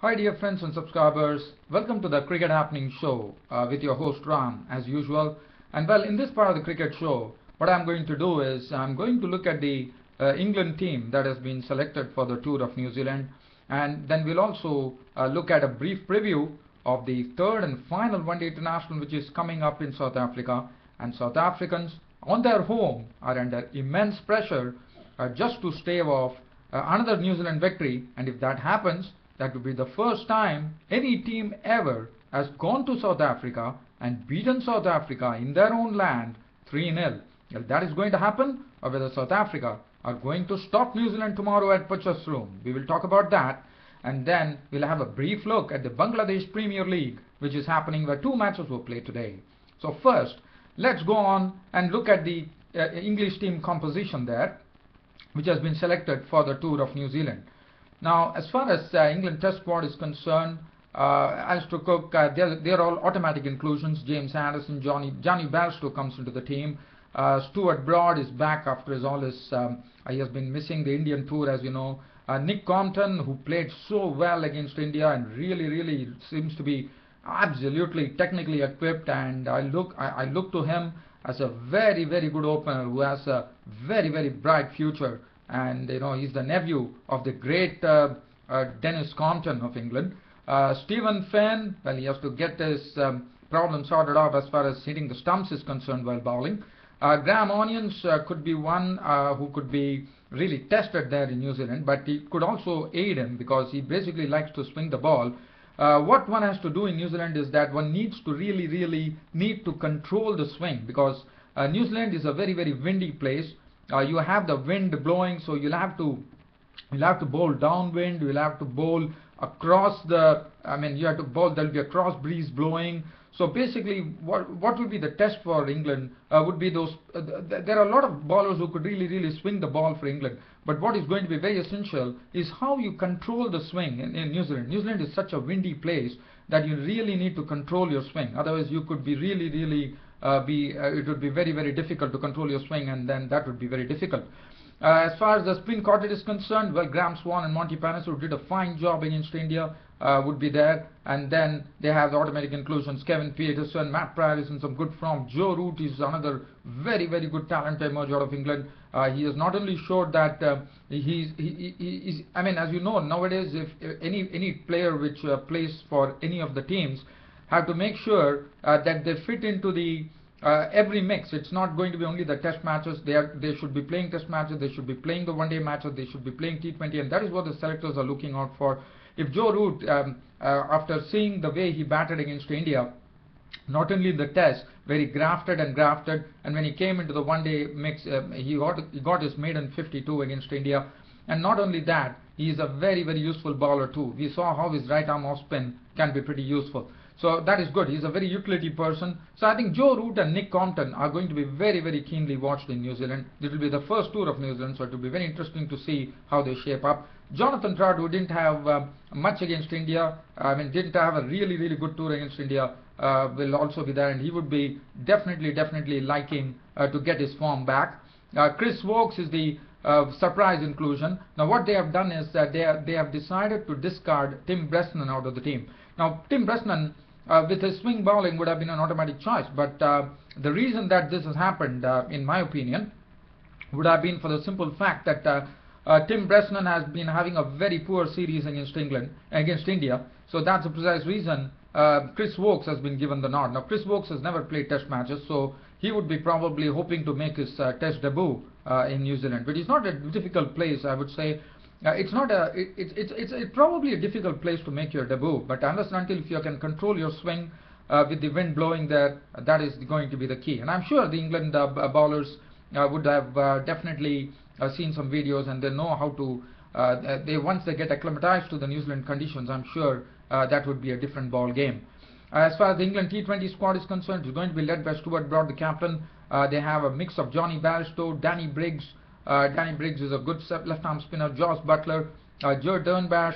Hi dear friends and subscribers, welcome to the Cricket Happening Show with your host Ram as usual. And well, in this part of the cricket show, what I'm going to do is I'm going to look at the England team that has been selected for the tour of New Zealand, and then we'll also look at a brief preview of the third and final one-day international which is coming up in South Africa. And South Africans on their home are under immense pressure just to stave off another New Zealand victory, and if that happens, that would be the first time any team ever has gone to South Africa and beaten South Africa in their own land 3-0. Well, that is going to happen, or whether South Africa are going to stop New Zealand tomorrow at potechfsroom. We will talk about that, and then we'll have a brief look at the Bangladesh Premier League, which is happening, where two matches were played today. So first, let's go on and look at the English team composition there, which has been selected for the tour of New Zealand. Now, as far as England Test squad is concerned, Alistair Cook, they're all automatic inclusions. James Anderson, Johnny Bairstow comes into the team. Stuart Broad is back after he has been missing the Indian tour, as you know. Nick Compton, who played so well against India and really seems to be absolutely technically equipped, and I look to him as a very good opener who has a very bright future. And you know, he's the nephew of the great Dennis Compton of England. Stephen Finn, well, he has to get his problem sorted out as far as hitting the stumps is concerned while bowling. Graham Onions could be one who could be really tested there in New Zealand, but he could also aid him because he basically likes to swing the ball. What one has to do in New Zealand is that one needs to really need to control the swing, because New Zealand is a very windy place. You have the wind blowing, so you'll have to bowl downwind. You'll have to bowl across the. You have to bowl. There'll be a cross breeze blowing. So basically, what will be the test for England would be those. There are a lot of bowlers who could really swing the ball for England. But what is going to be very essential is how you control the swing in New Zealand. New Zealand is such a windy place that you really need to control your swing. Otherwise, you could be it would be very difficult to control your swing, and then that would be very difficult. As far as the spin quartet is concerned, well, Graham Swan and Monty Panesar, who did a fine job against India, would be there. And then they have the automatic inclusions: Kevin Peterson, Matt Pryor is in some good form. Joe Root is another very good talent to emerge out of England. He has not only showed that he's as you know, nowadays, if any player which plays for any of the teams have to make sure that they fit into the every mix. It's not going to be only the test matches. They should be playing test matches. They should be playing the one-day matches. They should be playing T20, and that is what the selectors are looking out for. If Joe Root, after seeing the way he batted against India, not only in the test, where he grafted, and when he came into the one-day mix, he got his maiden 52 against India. And not only that, he is a very useful bowler too. We saw how his right arm off spin can be pretty useful. So that is good. He's a very utility person. So I think Joe Root and Nick Compton are going to be very keenly watched in New Zealand. It will be the first tour of New Zealand, so it will be very interesting to see how they shape up. Jonathan Trout, who didn't have much against India, didn't have a really good tour against India, will also be there, and he would be definitely liking to get his form back. Chris Woakes is the surprise inclusion. Now what they have done is that they have decided to discard Tim Bresnan out of the team. Now Tim Bresnan, with his swing bowling, would have been an automatic choice, but the reason that this has happened, in my opinion, would have been for the simple fact that Tim Bresnan has been having a very poor series against India. So that's the precise reason Chris Woakes has been given the nod. Now Chris Woakes has never played test matches, so he would be probably hoping to make his test debut in New Zealand. But it's not a difficult place, I would say. It's probably a difficult place to make your debut, but unless and until if you can control your swing with the wind blowing there, that is going to be the key. And I'm sure the England bowlers would have definitely seen some videos, and they know how to. Once they get acclimatized to the New Zealand conditions, I'm sure that would be a different ball game. As far as the England T20 squad is concerned, it's going to be led by Stuart Broad, the captain. They have a mix of Johnny Bairstow, Danny Briggs. Danny Briggs is a good left-arm spinner. Josh Buttler, Joe Dernbash,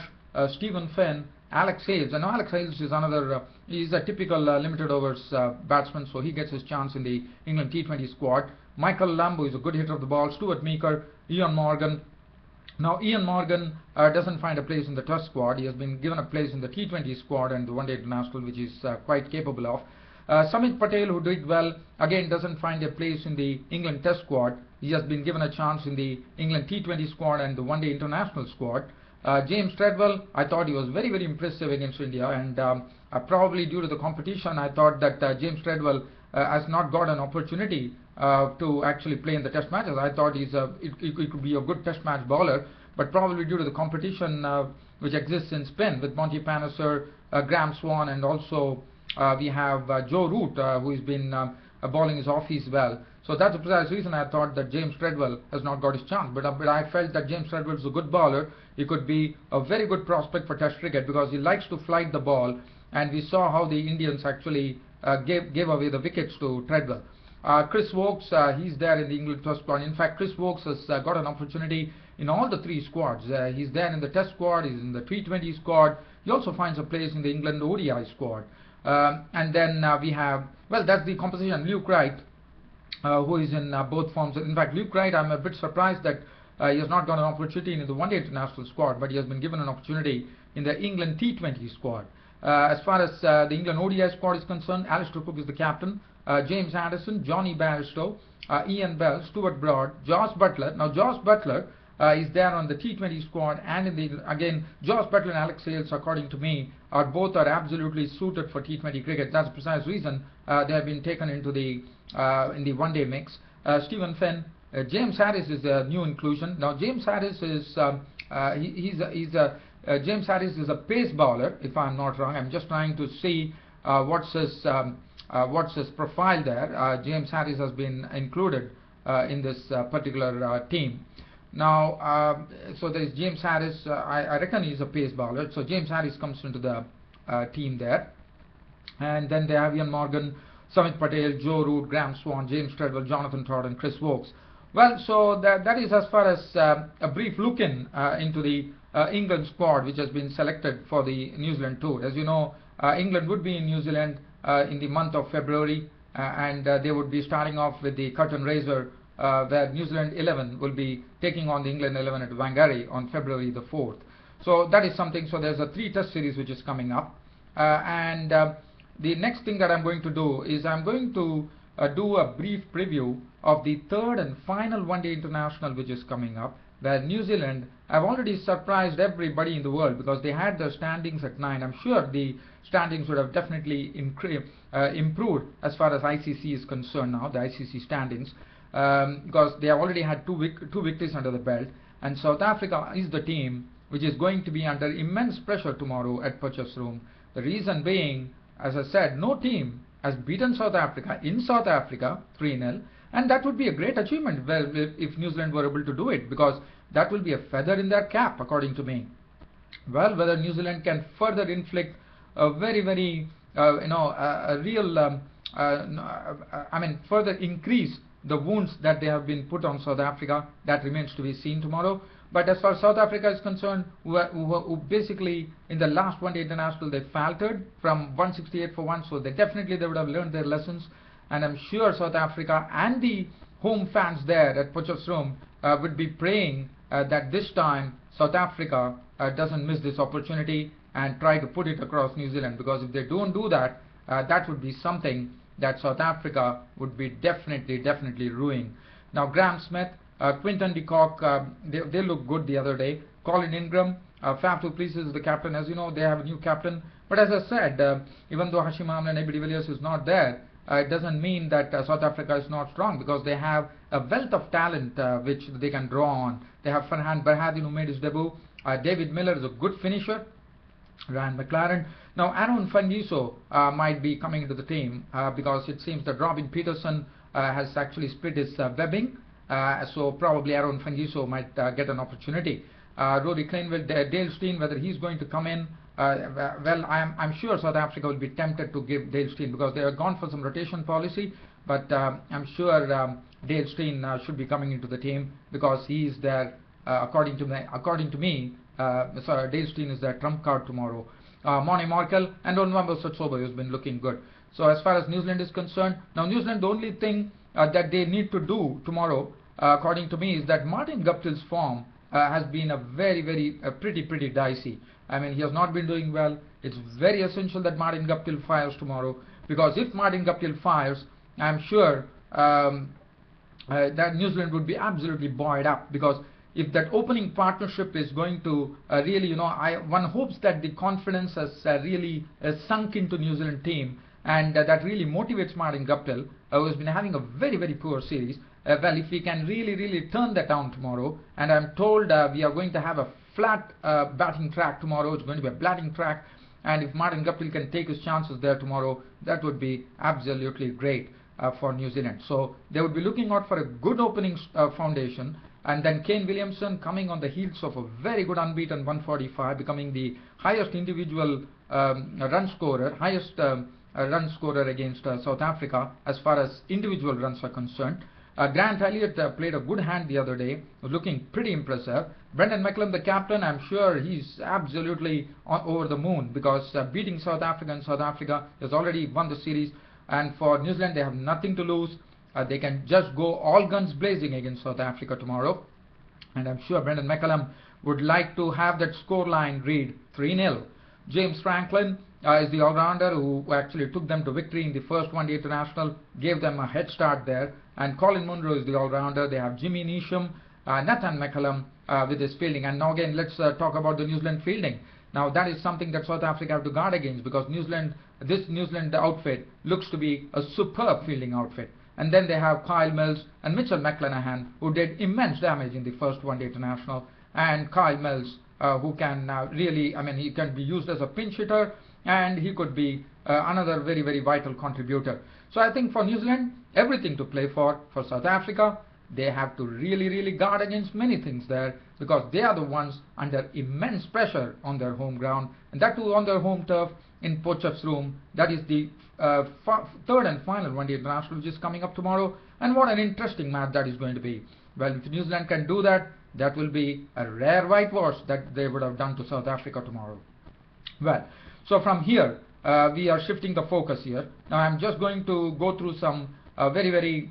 Stephen Finn, Alex Hales. I know Alex Hales is another. He's a typical limited overs batsman, so he gets his chance in the England T20 squad. Michael Lambo is a good hitter of the ball. Stuart Meeker, Ian Morgan, Now Ian Morgan doesn't find a place in the Test squad. He has been given a place in the T20 squad and the One Day International, which is quite capable of. Samit Patel, who did well, again doesn't find a place in the England Test squad. He has been given a chance in the England T20 squad and the One Day International squad. James Treadwell, I thought he was very, very impressive against India, and probably due to the competition, I thought that James Treadwell has not got an opportunity to actually play in the Test matches. I thought he could be a good Test match bowler, but probably due to the competition which exists in spin with Monty Panesar, Graham Swan, and also we have Joe Root, who has been bowling his offies well. So that's the precise reason I thought that James Treadwell has not got his chance. But I felt that James Treadwell is a good bowler. He could be a very good prospect for Test cricket because he likes to flight the ball, and we saw how the Indians actually gave away the wickets to Treadwell. Chris Woakes, he's there in the England Test squad. In fact, Chris Woakes has got an opportunity in all the three squads. He's there in the Test squad, he's in the T20 squad. He also finds a place in the England ODI squad. And then we have, well, that's the composition. Luke Wright, who is in both forms. In fact, Luke Wright, I'm a bit surprised that he has not got an opportunity in the One Day International squad, but he has been given an opportunity in the England T20 squad. As far as the England ODI squad is concerned, Alistair Cook is the captain. James Anderson, Johnny Bairstow, Ian Bell, Stuart Broad, Josh Butler. Now Josh Butler is there on the T20 squad, and in the, again, Josh Butler and Alex Hales, according to me, both are absolutely suited for T20 cricket. That's the precise reason they have been taken into the in the one-day mix. Stephen Finn, James Harris is a new inclusion. Now James Harris is James Harris is a pace bowler, if I'm not wrong. I'm just trying to see what's his profile there. James Harris has been included in this particular team. Now, so there is James Harris. I reckon he's a pace bowler. So James Harris comes into the team there. And then they have Ian Morgan, Samit Patel, Joe Root, Graham Swan, James Treadwell, Jonathan Todd, and Chris Woakes. Well, so that is as far as a brief look into the England squad, which has been selected for the New Zealand tour. As you know, England would be in New Zealand in the month of February, and they would be starting off with the curtain raiser, where New Zealand 11 will be taking on the England 11 at Whangarei on February the 4th. So that is something. So there's a 3-test series which is coming up, and the next thing that I'm going to do is I'm going to do a brief preview of the third and final one-day international which is coming up, where New Zealand have already surprised everybody in the world because they had their standings at 9. I'm sure the standings would have definitely improved as far as ICC is concerned now, the ICC standings, because they have already had two victories under the belt, and South Africa is the team which is going to be under immense pressure tomorrow at potechfsroom. The reason being, as I said, no team has beaten South Africa in South Africa 3-0, and that would be a great achievement if New Zealand were able to do it, because that will be a feather in their cap, according to me. Well, whether New Zealand can further inflict a very, very, a real, further increase the wounds that they have been put on South Africa, that remains to be seen tomorrow. But as far as South Africa is concerned, who basically in the last one-day international they faltered from 168 for 1, so they would have learned their lessons, and I'm sure South Africa and the home fans there at potechfsroom would be praying that this time South Africa doesn't miss this opportunity and try to put it across New Zealand, because if they don't do that, that would be something that South Africa would be definitely ruining. Now Graham Smith, Quinton de Kock, they look good the other day. Colin Ingram, Faf du Plessis is the captain. As you know, they have a new captain. But as I said, even though Hashim Amla and AB de Villiers is not there, it doesn't mean that South Africa is not strong, because they have a wealth of talent which they can draw on. They have Farhan Barhadin, who made his debut. David Miller is a good finisher. Ryan McLaren. Now Aaron Fangiso might be coming into the team because it seems that Robin Peterson has actually split his webbing, so probably Aaron Fangiso might get an opportunity. Rory Clanville, Dale Steyn, whether he's going to come in, well, I'm sure South Africa will be tempted to give Dale Steyn, because they have gone for some rotation policy, but I'm sure Dale Steyn should be coming into the team, because he is there, according to me, Dale Steyn is their trump card tomorrow. Moni Markel and Onwambo Sotsobo has been looking good. So as far as New Zealand is concerned, now New Zealand, the only thing that they need to do tomorrow, according to me, is that Martin Guptill's form has been a very pretty dicey. I mean, he has not been doing well. It's very essential that Martin Guptill fires tomorrow, because if Martin Guptill fires, I'm sure that New Zealand would be absolutely buoyed up, because if that opening partnership is going to really, one hopes that the confidence has really sunk into New Zealand team, and that really motivates Martin Guptill, who has been having a very poor series. Well, if we can really turn that down tomorrow, and I'm told we are going to have a flat batting track tomorrow, it's going to be a batting track, and if Martin Guptill can take his chances there tomorrow, that would be absolutely great for New Zealand. So they would be looking out for a good opening foundation, and then Kane Williamson coming on the heels of a very good unbeaten 145, becoming the highest individual run scorer, highest run scorer against South Africa as far as individual runs are concerned. Grant Elliott played a good hand the other day, was looking pretty impressive. Brendan McCullum, the captain, I'm sure he's absolutely over the moon, because beating South Africa, and South Africa has already won the series, and for New Zealand they have nothing to lose. They can just go all guns blazing against South Africa tomorrow, and I'm sure Brendan McCullum would like to have that scoreline read 3-0. James Franklin is the all-rounder who actually took them to victory in the first one-day international, gave them a head start there. And Colin Munro is the all-rounder. They have Jimmy Neesham, Nathan McCullum with his fielding. And now again, let's talk about the New Zealand fielding. Now that is something that South Africa have to guard against, because this New Zealand outfit looks to be a superb fielding outfit. And then they have Kyle Mills and Mitchell McClenaghan, who did immense damage in the first one-day international. And Kyle Mills, who can really, I mean, he can be used as a pinch hitter, and he could be another very vital contributor. So I think for New Zealand, everything to play for. For South Africa, they have to really guard against many things there, because they are the ones under immense pressure on their home ground, and that too on their home turf in Potechfsroom. That is the third and final one-day international, which is coming up tomorrow, and what an interesting match that is going to be. Well, if New Zealand can do that, that will be a rare whitewash that they would have done to South Africa tomorrow. Well, so from here we are shifting the focus here. Now I'm just going to go through some Bangladesh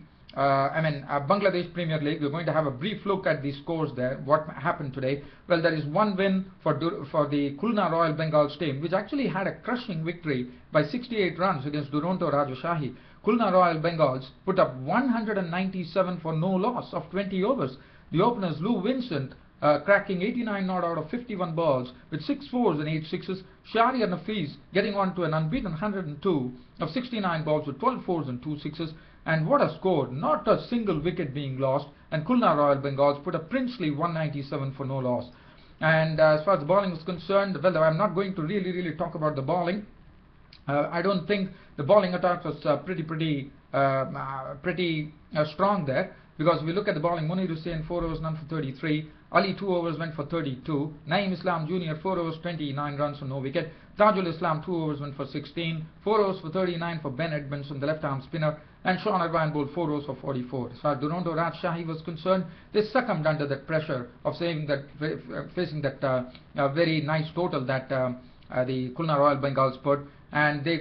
Premier League. We're going to have a brief look at the scores there, what happened today. Well, there is one win for the Khulna Royal Bengals team, which actually had a crushing victory by 68 runs against Duronto Rajashahi. Khulna Royal Bengals put up 197 for no loss of 20 overs. The openers Lou Vincent cracking 89 not out of 51 balls with 6 fours and 8 sixes. Shahriar Nafees getting on to an unbeaten 102 of 69 balls with 12 fours and 2 sixes. And what a score, not a single wicket being lost, and Khulna Royal Bengals put a princely 197 for no loss. And as far as the bowling is concerned, well, I'm not going to really talk about the bowling. I don't think the bowling attack was pretty strong there, because if we look at the bowling, Munir Hussain 4 overs none for 33, Ali 2 overs went for 32, Naeem Islam Jr. 4 overs 29 runs for no wicket, Tajul Islam 2 overs went for 16, 4 overs for 39 for Ben Edmondson, the left arm spinner, and Sean Irvine bowled 4 overs for 44. As far as Duronto Rajashahi was concerned, they succumbed under that pressure of facing that very nice total that the Khulna Royal Bengals put, and they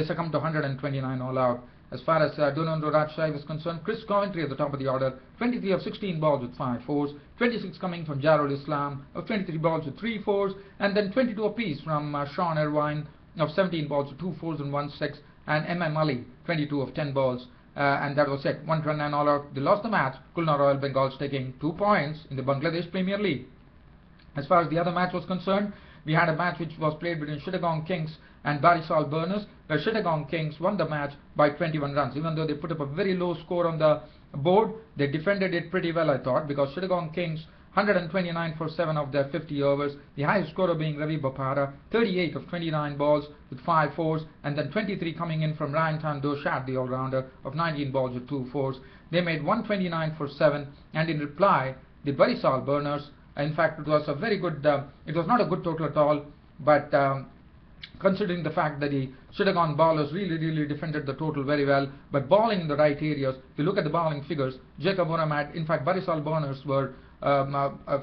succumbed to 129 all out. As far as Duronto Rajashahi was concerned, Chris Coventry at the top of the order, 23 of 16 balls with 5 fours, 26 coming from Jarul Islam of 23 balls with 3 fours, and then 22 apiece from Sean Irvine of 17 balls with 2 fours and 1 6, and M.M. Ali 22 of 10 balls, and that was it. 129 all out. They lost the match. Khulna Royal Bengals taking 2 points in the Bangladesh Premier League. As far as the other match was concerned, we had a match which was played between Chittagong Kings and Barisal Burners, where Chittagong Kings won the match by 21 runs. Even though they put up a very low score on the board, they defended it pretty well, I thought, because Chittagong Kings 129 for 7 of their 50 overs, the highest scorer being Ravi Bopara, 38 of 29 balls with 5 fours, and then 23 coming in from Ryan Tandoshat, the all-rounder, of 19 balls with 2 fours. They made 129 for 7, and in reply, the Barisal Burners, in fact, it was a very good, it was not a good total at all, but considering the fact that the Chittagong bowlers really defended the total very well, but bowling in the right areas. If you look at the bowling figures, Jacob Oramat, in fact, Barisal Burners were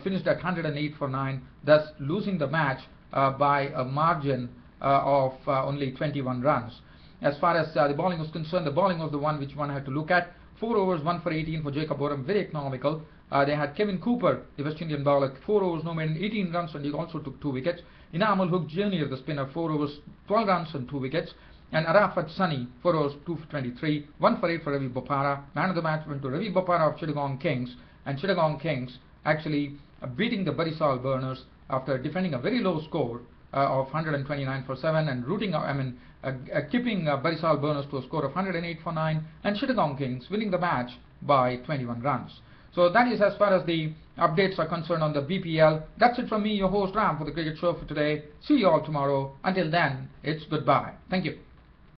finished at 108 for 9, thus losing the match by a margin of only 21 runs. As far as the bowling was concerned, the bowling was the one which one had to look at. 4 overs, 1 for 18 for Jacob Oram, very economical. They had Kevin Cooper, the West Indian bowler, 4 overs, no more than 18 runs, and he also took 2 wickets. Inamal Hook Jr., the spinner, 4 overs, 12 runs and 2 wickets. And Arafat Sunny, 4 overs, 2 for 23, 1 for 8 for Ravi Bopara. Man of the match went to Ravi Bopara of Chittagong Kings, and Chittagong Kings actually beating the Barisal Burners after defending a very low score of 129 for 7 and keeping Barisal Burners to a score of 108 for 9, and Chittagong Kings winning the match by 21 runs. So that is as far as the updates are concerned on the BPL. That's it from me, your host Ram, for the Cricket Show for today. See you all tomorrow. Until then, it's goodbye. Thank you.